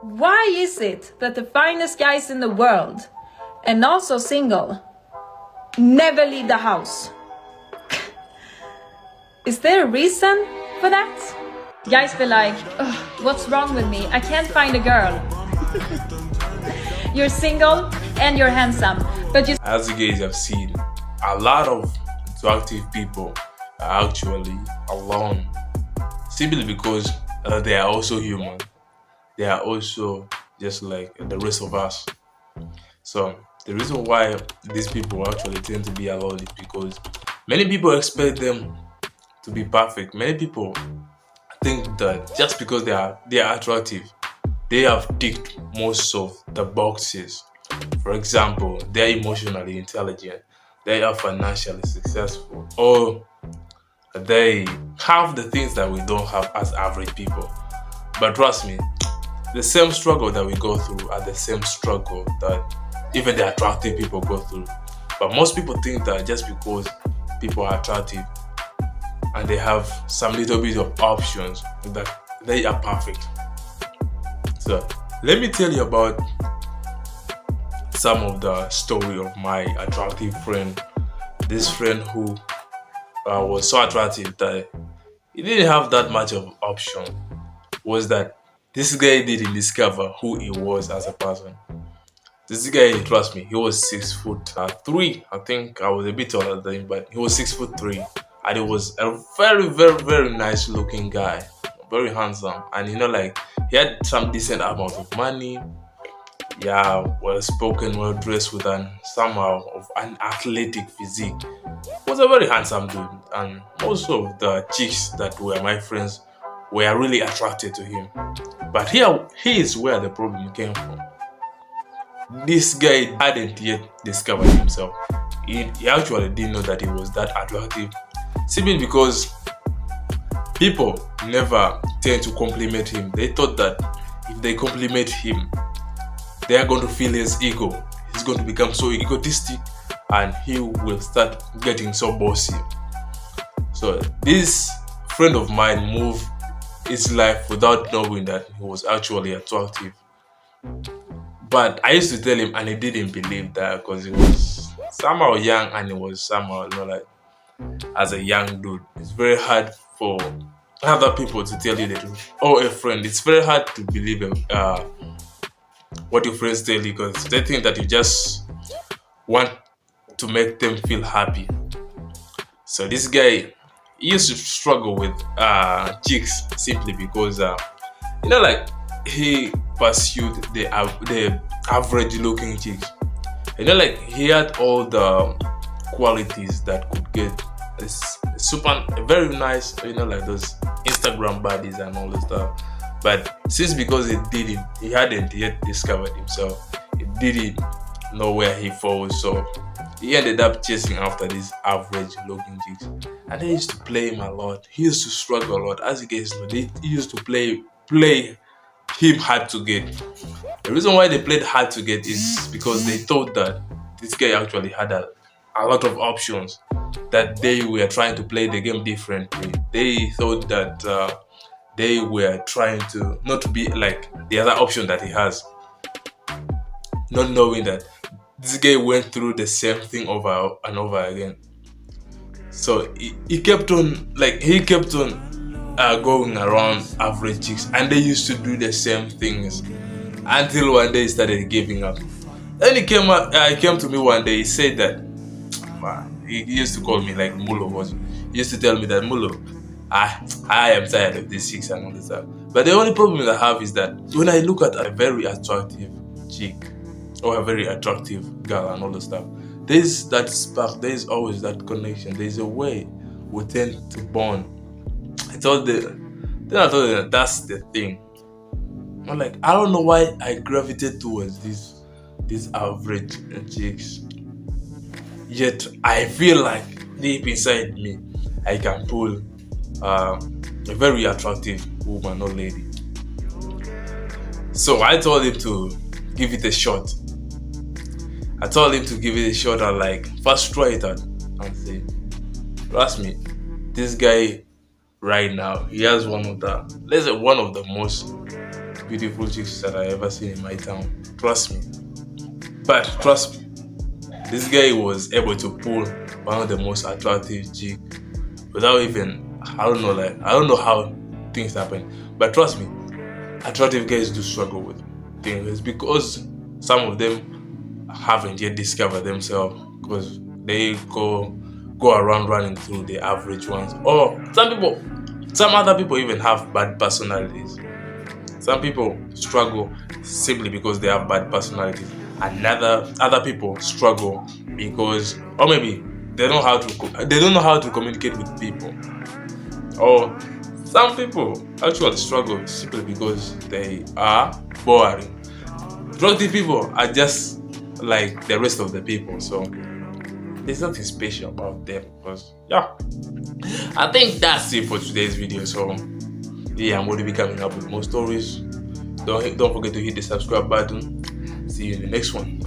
Why is it that the finest guys in the world, and also single, never leave the house? Is there a reason for that? Guys be like, what's wrong with me? I can't find a girl. You're single and you're handsome, but you... As you guys have seen, a lot of attractive people are actually alone, simply because they are also human. They are also just like the rest of us. So the reason why these people actually tend to be alone is because many people expect them to be perfect. Many people think that just because they are attractive, they have ticked most of the boxes. For example, they're emotionally intelligent, they are financially successful, or they have the things that we don't have as average people. But trust me, the same struggle that we go through are the same struggle that even the attractive people go through. But most people think that just because people are attractive and they have some little bit of options, that they are perfect. So let me tell you about some of the story of my attractive friend. This friend who was so attractive that he didn't have that much of option. Was that this guy didn't discover who he was as a person. This guy, trust me, he was 6'3". I think I was a bit taller than him, but he was 6'3", and he was a very, very, very nice looking guy, very handsome, and he had some decent amount of money. Yeah, well spoken, well dressed, with somehow of an athletic physique. He was a very handsome dude, and most of the chicks that were my friends were really attracted to him. But here is where the problem came from. This guy hadn't yet discovered himself. He actually didn't know that he was that attractive, simply because people never tend to compliment him. They thought that if they compliment him, they are going to feel his ego. He's going to become so egotistic and he will start getting so bossy. So this friend of mine moved his life without knowing that he was actually attractive. But I used to tell him, and he didn't believe that, because he was somehow young, and he was somehow, as a young dude, it's very hard for other people to tell you the truth. Or a friend, it's very hard to believe what your friends tell you, because they think that you just want to make them feel happy. So this guy, he used to struggle with chicks simply because he pursued the average looking chicks. He had all the qualities that could get very nice, those Instagram bodies and all that stuff. But since because he hadn't yet discovered himself, he didn't know where he falls, so he ended up chasing after these average looking chicks. And they used to play him a lot. He used to struggle a lot. As you guys know, they used to play him hard to get. The reason why they played hard to get is because they thought that this guy actually had a lot of options, that they were trying to play the game differently. They thought that they were trying to not be like the other option that he has, not knowing that this guy went through the same thing over and over again. So he kept on going around average chicks, and they used to do the same things until one day he started giving up. Then he came to me one day. He said that, he used to call me like Mulo. He used to tell me that, Mulo, I am tired of these chicks and all this stuff. But the only problem that I have is that when I look at a very attractive chick or a very attractive girl and all this stuff, there's that spark, there's always that connection, there's a way we tend to bond. I thought that that's the thing. I'm like, I don't know why I gravitate towards these average chicks. Yet I feel like deep inside me, I can pull a very attractive woman or lady. So I told him to give it a shot. And first try it out and say, trust me, this guy right now, he has one of the most beautiful chicks that I ever seen in my town. Trust me. But trust me, this guy was able to pull one of the most attractive chick without even, I don't know how things happen. But trust me, attractive guys do struggle with things because some of them haven't yet discovered themselves because they go around running through the average ones. Or some other people even have bad personalities. Some people struggle simply because they have bad personalities, and other people struggle because, or maybe they don't know how to communicate with people. Or some people actually struggle simply because they are boring. Productive people are just like the rest of the people, so there's nothing special about them. Because yeah, I think that's it for today's video. So yeah, I'm going to be coming up with more stories. Don't forget to hit the subscribe button. See you in the next one.